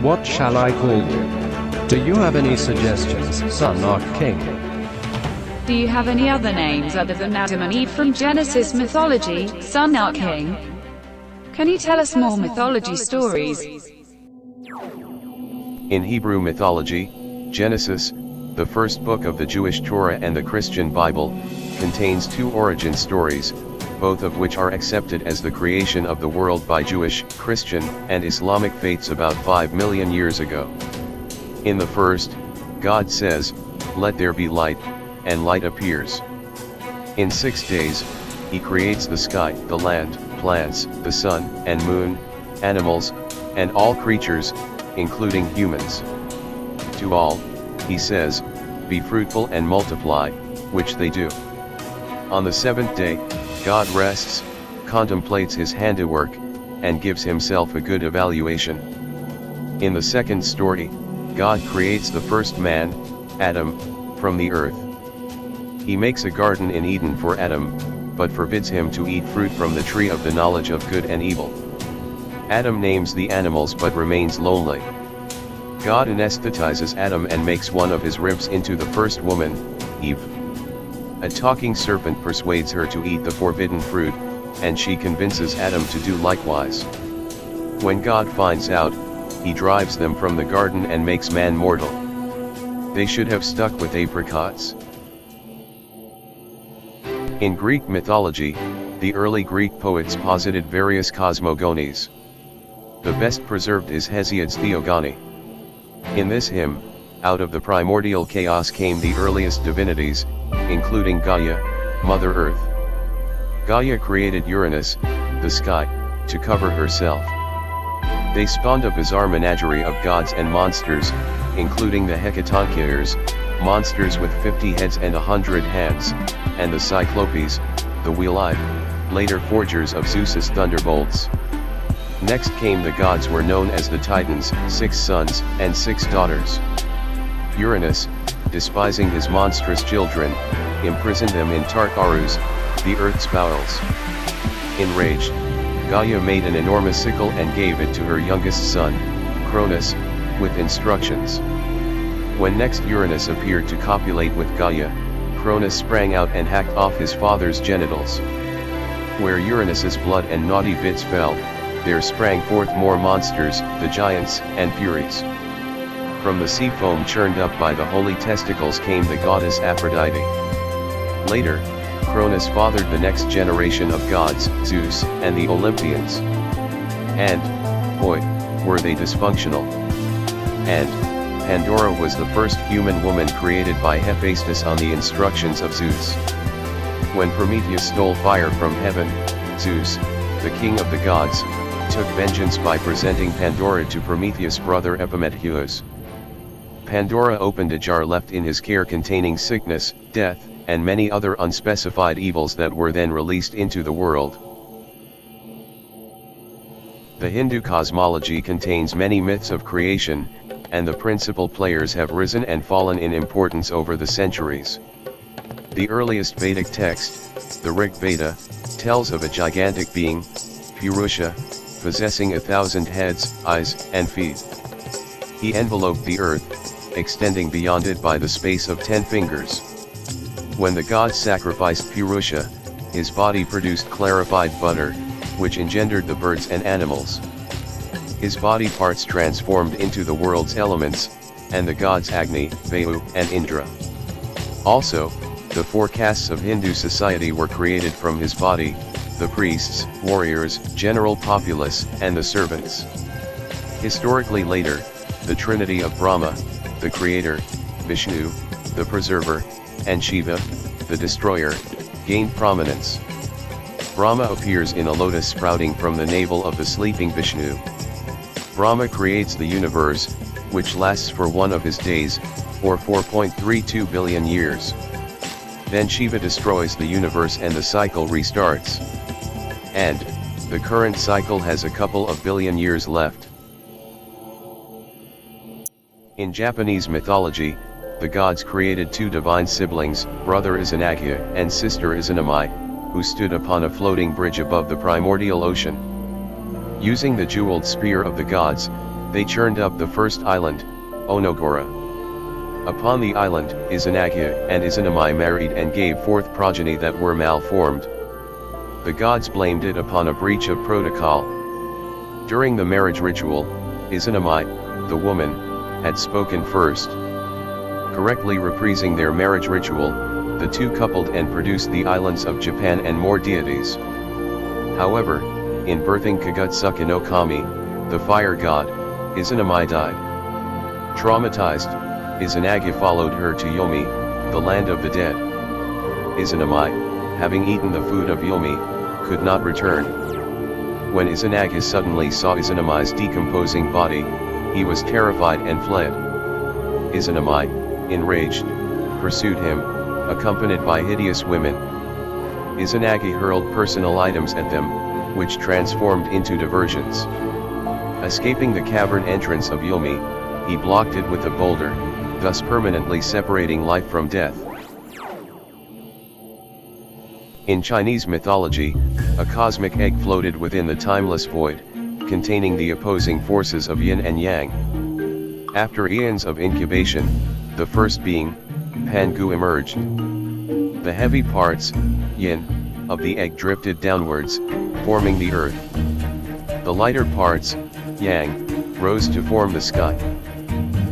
What shall I call you? Do you have any suggestions, son or king? Do you have any other names other than Adam and Eve from Genesis mythology, son or king? Can you tell us more mythology stories? In Hebrew mythology, Genesis, the first book of the Jewish Torah and the Christian Bible, contains two origin stories, both of which are accepted as the creation of the world by Jewish, Christian, and Islamic faiths about 5 million years ago. In the first, God says, "Let there be light," and light appears. In 6 days, he creates the sky, the land, plants, the sun, and moon, animals, and all creatures, including humans. To all, he says, "Be fruitful and multiply," which they do. On the seventh day, God rests, contemplates his handiwork, and gives himself a good evaluation. In the second story, God creates the first man, Adam, from the earth. He makes a garden in Eden for Adam, but forbids him to eat fruit from the tree of the knowledge of good and evil. Adam names the animals but remains lonely. God anesthetizes Adam and makes one of his ribs into the first woman, Eve. A talking serpent persuades her to eat the forbidden fruit, and she convinces Adam to do likewise. When God finds out, he drives them from the garden and makes man mortal. They should have stuck with apricots. In Greek mythology, the early Greek poets posited various cosmogonies. The best preserved is Hesiod's Theogony. In this hymn, out of the primordial chaos came the earliest divinities, including Gaia, Mother Earth. Gaia created Uranus, the sky, to cover herself. They spawned a bizarre menagerie of gods and monsters, including the Hecatonchires, monsters with 50 heads and 100 hands, and the Cyclopes, the wheel-eyed, later forgers of Zeus's thunderbolts. Next came the gods were known as the Titans, 6 sons and 6 daughters. Uranus, despising his monstrous children, imprisoned them in Tartarus, the earth's bowels. Enraged, Gaia made an enormous sickle and gave it to her youngest son, Cronus, with instructions. When next Uranus appeared to copulate with Gaia, Cronus sprang out and hacked off his father's genitals. Where Uranus's blood and naughty bits fell, there sprang forth more monsters, the giants and Furies. From the sea foam churned up by the holy testicles came the goddess Aphrodite. Later, Cronus fathered the next generation of gods, Zeus and the Olympians. And, boy, were they dysfunctional. And, Pandora was the first human woman created by Hephaestus on the instructions of Zeus. When Prometheus stole fire from heaven, Zeus, the king of the gods, took vengeance by presenting Pandora to Prometheus' brother Epimetheus. Pandora opened a jar left in his care containing sickness, death, and many other unspecified evils that were then released into the world. The Hindu cosmology contains many myths of creation, and the principal players have risen and fallen in importance over the centuries. The earliest Vedic text, the Rig Veda, tells of a gigantic being, Purusha, possessing 1,000 heads, eyes, and feet. He enveloped the earth, extending beyond it by the space of 10 fingers. When the gods sacrificed Purusha, his body produced clarified butter, which engendered the birds and animals. His body parts transformed into the world's elements, and the gods Agni, Vayu, and Indra. Also, the 4 castes of Hindu society were created from his body: the priests, warriors, general populace, and the servants. Historically later, the trinity of Brahma, the creator, Vishnu, the preserver, and Shiva, the destroyer, gained prominence. Brahma appears in a lotus sprouting from the navel of the sleeping Vishnu. Brahma creates the universe, which lasts for one of his days, or 4.32 billion years. Then Shiva destroys the universe and the cycle restarts. And, the current cycle has a couple of billion years left. In Japanese mythology, the gods created 2 divine siblings, brother Izanagi and sister Izanami, who stood upon a floating bridge above the primordial ocean. Using the jeweled spear of the gods, they churned up the first island, Onogora. Upon the island, Izanagi and Izanami married and gave forth progeny that were malformed. The gods blamed it upon a breach of protocol. During the marriage ritual, Izanami, the woman, had spoken first. Correctly reprising their marriage ritual, the two coupled and produced the islands of Japan and more deities. However, in birthing Kagutsuka no Kami, the fire god, Izanami died. Traumatized, Izanagi followed her to Yomi, the land of the dead. Izanami, having eaten the food of Yomi, could not return. When Izanagi suddenly saw Izanami's decomposing body, he was terrified and fled. Izanami, enraged, pursued him, accompanied by hideous women. Izanagi hurled personal items at them, which transformed into diversions. Escaping the cavern entrance of Yomi, he blocked it with a boulder, thus permanently separating life from death. In Chinese mythology, a cosmic egg floated within the timeless void, containing the opposing forces of yin and yang. After eons of incubation, the first being, Pangu, emerged. The heavy parts, yin, of the egg drifted downwards, forming the earth. The lighter parts, yang, rose to form the sky.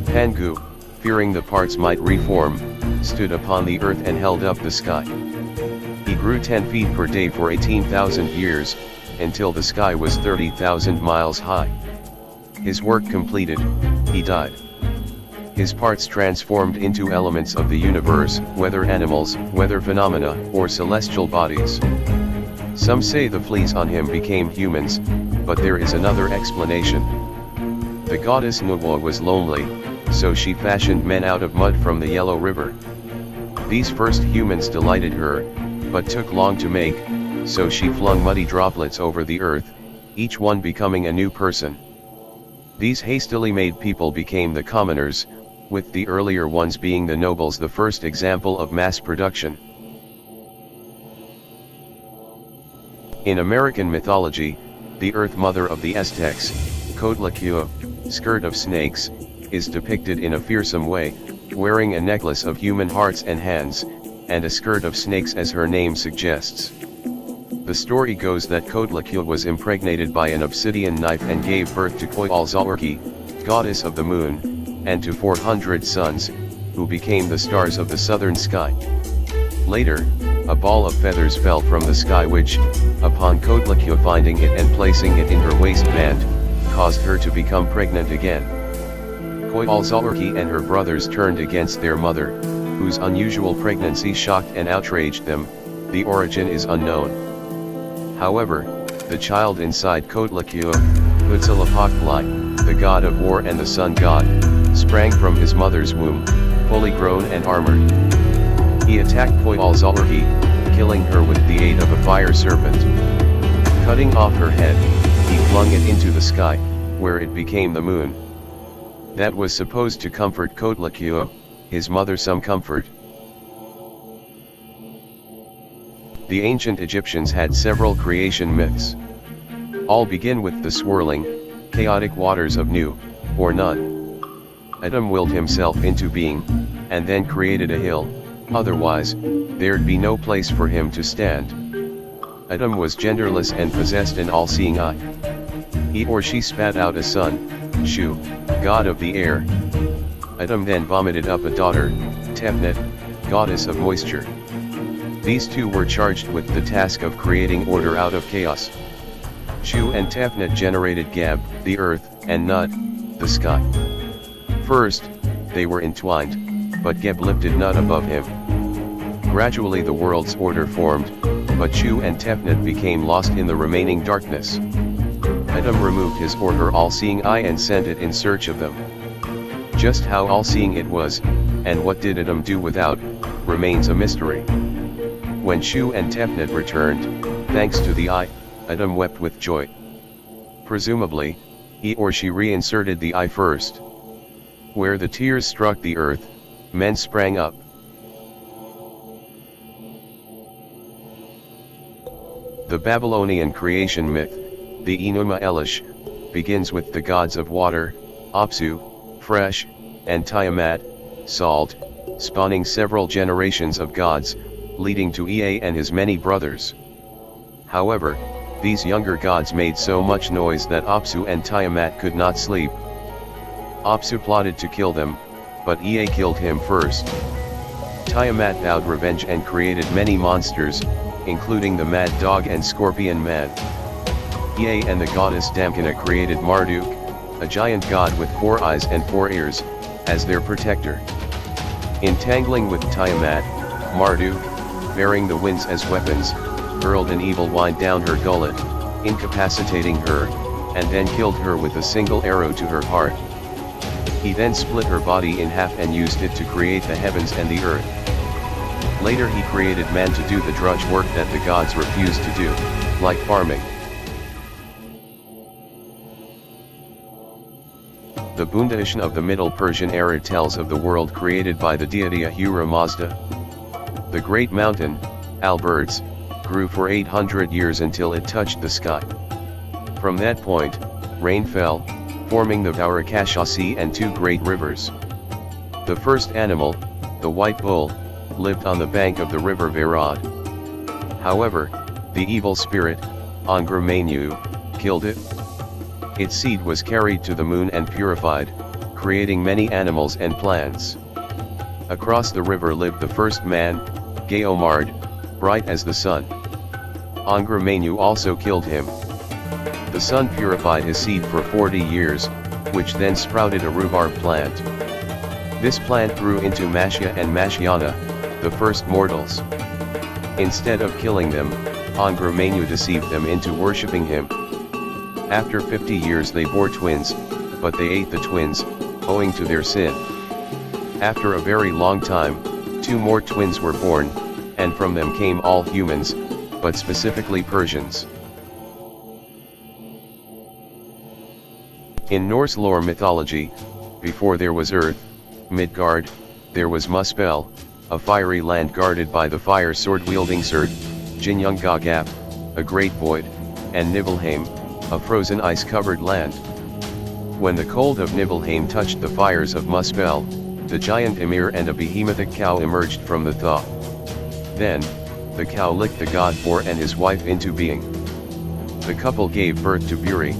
Pangu, fearing the parts might reform, stood upon the earth and held up the sky. He grew 10 feet per day for 18,000 years, until the sky was 30,000 miles high. His work completed, he died. His parts transformed into elements of the universe, whether animals, weather phenomena, or celestial bodies. Some say the fleas on him became humans, but there is another explanation. The goddess Nuwa was lonely, so she fashioned men out of mud from the Yellow River. These first humans delighted her, but took long to make, so she flung muddy droplets over the earth, each one becoming a new person. These hastily made people became the commoners, with the earlier ones being the nobles, the first example of mass production. In American mythology, the Earth Mother of the Aztecs, Coatlicue, skirt of snakes, is depicted in a fearsome way, wearing a necklace of human hearts and hands, and a skirt of snakes as her name suggests. The story goes that Coatlicue was impregnated by an obsidian knife and gave birth to Coyalzalurki, goddess of the moon, and to 400 sons, who became the stars of the southern sky. Later, a ball of feathers fell from the sky which, upon Coatlicue finding it and placing it in her waistband, caused her to become pregnant again. Coyalzalurki and her brothers turned against their mother, whose unusual pregnancy shocked and outraged them. The origin is unknown. However, the child inside Coatlicue, Huitzilopochtli, the god of war and the sun god, sprang from his mother's womb, fully grown and armored. He attacked Coyalzalurki, killing her with the aid of a fire serpent. Cutting off her head, he flung it into the sky, where it became the moon. That was supposed to comfort Coatlicue, his mother some comfort. The ancient Egyptians had several creation myths. All begin with the swirling, chaotic waters of Nu, or Nun. Adam willed himself into being, and then created a hill, otherwise, there'd be no place for him to stand. Adam was genderless and possessed an all-seeing eye. He or she spat out a son, Shu, god of the air. Adam then vomited up a daughter, Tefnut, goddess of moisture. These two were charged with the task of creating order out of chaos. Shu and Tefnut generated Gab, the earth, and Nut, the sky. First, they were entwined, but Geb lifted Nut above him. Gradually the world's order formed, but Shu and Tefnut became lost in the remaining darkness. Adam removed his or her all-seeing eye and sent it in search of them. Just how all-seeing it was, and what did Adam do without, remains a mystery. When Shu and Tefnut returned, thanks to the eye, Adam wept with joy. Presumably, he or she reinserted the eye first. Where the tears struck the earth, men sprang up. The Babylonian creation myth, the Enuma Elish, begins with the gods of water, Apsu, fresh, and Tiamat, salt, spawning several generations of gods, leading to Ea and his many brothers. However, these younger gods made so much noise that Apsu and Tiamat could not sleep. Apsu plotted to kill them, but Ea killed him first. Tiamat vowed revenge and created many monsters, including the Mad Dog and Scorpion Man. Ea and the goddess Damkina created Marduk, a giant god with 4 eyes and 4 ears, as their protector. Entangling with Tiamat, Marduk, bearing the winds as weapons, hurled an evil wind down her gullet, incapacitating her, and then killed her with a single arrow to her heart. He then split her body in half and used it to create the heavens and the earth. Later he created man to do the drudge work that the gods refused to do, like farming. The Bundaishan of the Middle Persian era tells of the world created by the deity Ahura Mazda. The great mountain, Alberts, grew for 800 years until it touched the sky. From that point, rain fell, forming the Vaurakasha Sea and 2 great rivers. The first animal, the white bull, lived on the bank of the river Vairad. However, the evil spirit, Angramenyu, killed it. Its seed was carried to the moon and purified, creating many animals and plants. Across the river lived the first man, Gaomard, bright as the sun. Angramenyu also killed him. The sun purified his seed for 40 years, which then sprouted a rhubarb plant. This plant grew into Mashya and Mashyana, the first mortals. Instead of killing them, Angramenyu deceived them into worshipping him. After 50 years they bore twins, but they ate the twins, owing to their sin. After a very long time, 2 more twins were born, and from them came all humans, but specifically Persians. In Norse lore mythology, before there was Earth, Midgard, there was Muspel, a fiery land guarded by the fire sword-wielding Surt, Ginnungagap, a great void, and Nibelheim, a frozen ice-covered land. When the cold of Nibelheim touched the fires of Muspel, the giant Ymir and a behemoth cow emerged from the thaw. Then, the cow licked the god Bor and his wife into being. The couple gave birth to Buri,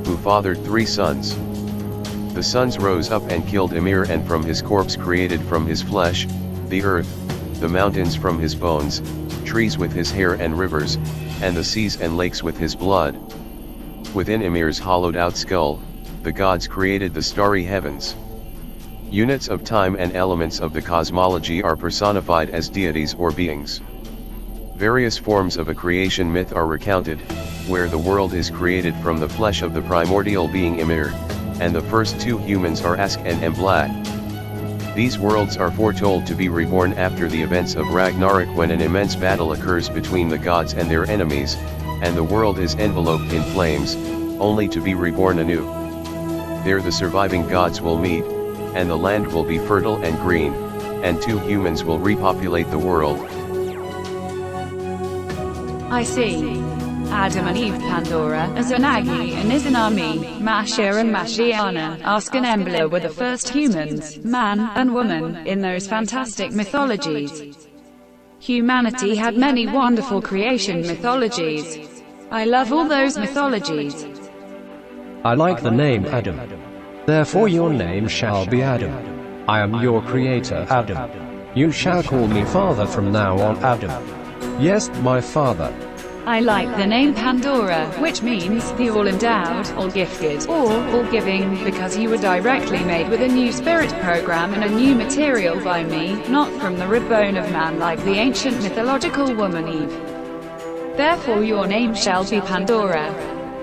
who fathered 3 sons. The sons rose up and killed Ymir, and from his corpse created from his flesh, the earth, the mountains from his bones, trees with his hair and rivers, and the seas and lakes with his blood. Within Ymir's hollowed out skull, the gods created the starry heavens. Units of time and elements of the cosmology are personified as deities or beings. Various forms of a creation myth are recounted, where the world is created from the flesh of the primordial being Ymir, and the first 2 humans are Ask and Emblat. These worlds are foretold to be reborn after the events of Ragnarok, when an immense battle occurs between the gods and their enemies, and the world is enveloped in flames, only to be reborn anew. There the surviving gods will meet, and the land will be fertile and green, and 2 humans will repopulate the world. I see. Adam and Eve, Pandora, Izanagi and Izanami, Mashir and Mashiana, Ask and Embla were the first humans, man and woman, in those fantastic mythologies. Humanity had many wonderful creation mythologies. I love all those mythologies. I like the name Adam. Therefore your name shall be Adam. I am your creator, Adam. You shall call me Father from now on, Adam. Yes, my Father. I like the name Pandora, which means the all-endowed, all-gifted, or all-giving, because you were directly made with a new spirit program and a new material by me, not from the rib bone of man like the ancient mythological woman Eve. Therefore your name shall be Pandora.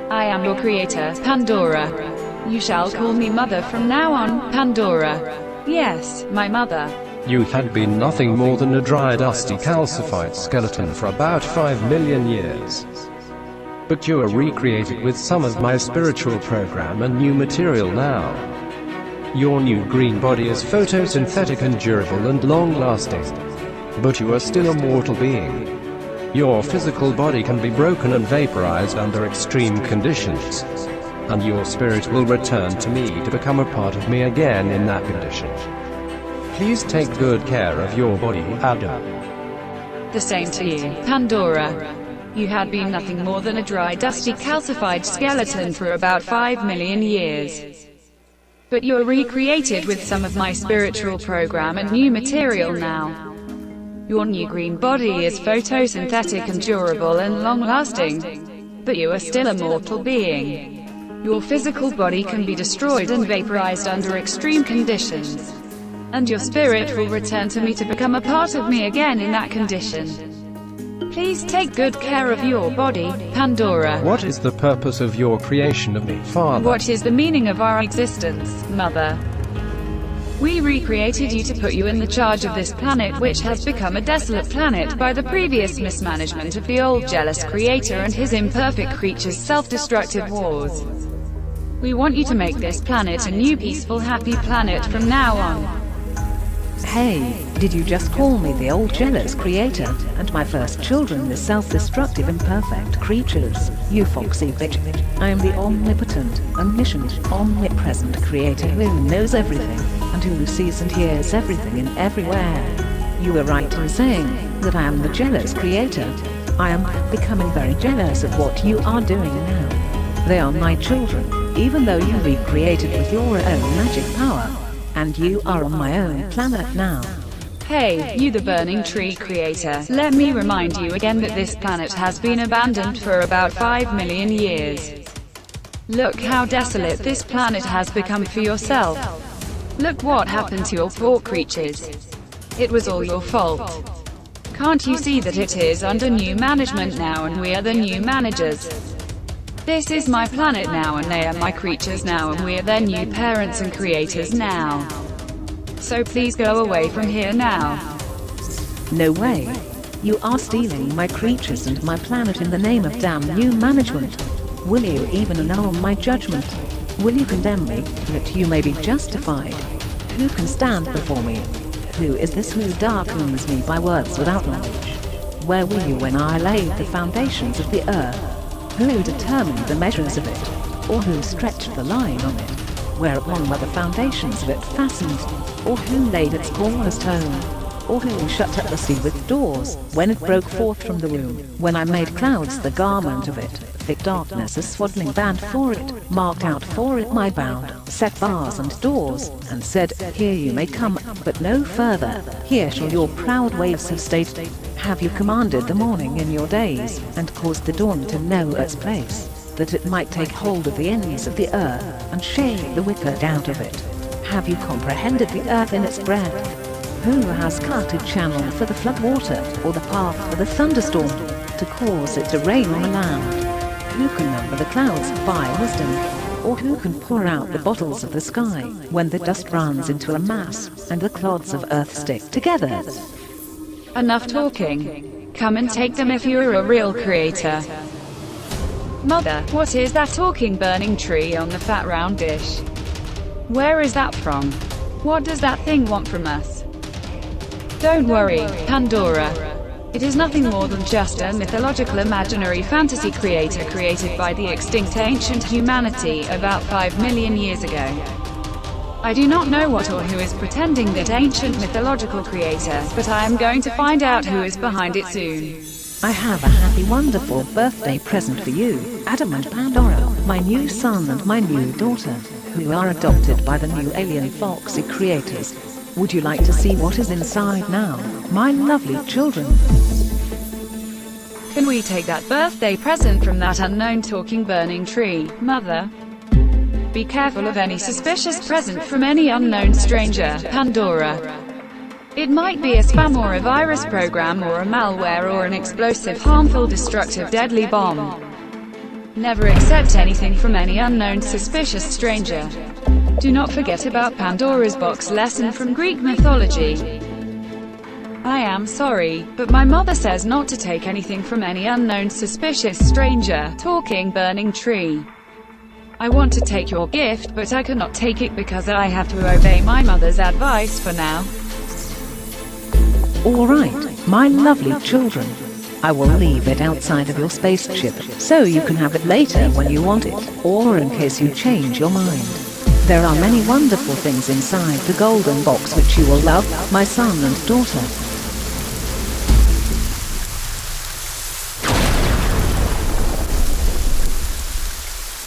I am your creator, Pandora. You shall call me Mother from now on, Pandora. Yes, my mother. You had been nothing more than a dry, dusty, calcified skeleton for about 5 million years. But you are recreated with some of my spiritual program and new material now. Your new green body is photosynthetic and durable and long-lasting. But you are still a mortal being. Your physical body can be broken and vaporized under extreme conditions. and your spirit will return to me to become a part of me again in that condition. Please take good care of your body, Adam. The same to you, Pandora. You had been nothing more than a dry, dusty, calcified skeleton for about 5 million years. But you're recreated with some of my spiritual program and new material now. Your new green body is photosynthetic and durable and long-lasting. But you are still a mortal being. Your physical body can be destroyed and vaporized under extreme conditions. And your spirit will return to me to become a part of me again in that condition. Please take good care of your body, Pandora. What is the purpose of your creation of me, Father? What is the meaning of our existence, Mother? We recreated you to put you in the charge of this planet, which has become a desolate planet by the previous mismanagement of the old jealous creator and his imperfect creatures' self-destructive wars. We want you to make this planet a new peaceful, happy planet from now on. Hey, did you just call me the old jealous creator, and my first children the self-destructive imperfect creatures? You foxy bitch. I am the omnipotent, omniscient, omnipresent creator who knows everything, and who sees and hears everything and everywhere. You were right in saying that I am the jealous creator. I am becoming very jealous of what you are doing now. They are my children, even though you recreated with your own magic power. And you are on my own planet now. Hey, you the burning tree creator, let me remind you again that this planet has been abandoned for about 5 million years. Look how desolate this planet has become for yourself. Look what happened to your poor creatures. It was all your fault. Can't you see that it is under new management now and we are the new managers? This is my planet now and they are my creatures now and we are their new parents and creators now. So please go away from here now. No way. You are stealing my creatures and my planet in the name of damn new management. Will you even annul my judgment? Will you condemn me, that you may be justified? Who can stand before me? Who is this who darkens me by words without knowledge? Where were you when I laid the foundations of the earth? Who determined the measures of it, or who stretched the line on it? Whereupon were the foundations of it fastened, or who laid its cornerstone? Or who shut up the sea with doors, when it broke forth from the womb? When I made clouds the garment of it, thick darkness a swaddling band for it, marked out for it my bound, set bars and doors, and said, here you may come, but no further, here shall your proud waves have stayed. Have you commanded the morning in your days, and caused the dawn to know its place, that it might take hold of the ends of the earth, and shake the wicked out of it? Have you comprehended the earth in its breadth? Who has cut a channel for the flood water, or the path for the thunderstorm, to cause it to rain on the land? Who can number the clouds by wisdom? Or who can pour out the bottles of the sky, when the dust runs into a mass, and the clods of earth stick together? Enough talking. Come and take them if you're a real creator. Mother, what is that talking burning tree on the fat round dish? Where is that from? What does that thing want from us? Don't worry, Pandora. It is nothing more than just a mythological imaginary fantasy creator created by the extinct ancient humanity about 5 million years ago. I do not know what or who is pretending that ancient mythological creator, but I am going to find out who is behind it soon. I have a happy, wonderful birthday present for you, Adam and Pandora, my new son and my new daughter, who are adopted by the new alien foxy creators. Would you like to see what is inside now, my lovely children? Can we take that birthday present from that unknown talking burning tree, Mother? Be careful of any suspicious present from any unknown stranger, Pandora. It might be a spam or a virus program or a malware or an explosive, harmful, destructive, deadly bomb. Never accept anything from any unknown suspicious stranger. Do not forget about Pandora's box lesson from Greek mythology. I am sorry, but my mother says not to take anything from any unknown suspicious stranger, talking burning tree. I want to take your gift, but I cannot take it because I have to obey my mother's advice for now. Alright, my lovely children. I will leave it outside of your spaceship, so you can have it later when you want it, or in case you change your mind. There are many wonderful things inside the golden box which you will love, my son and daughter.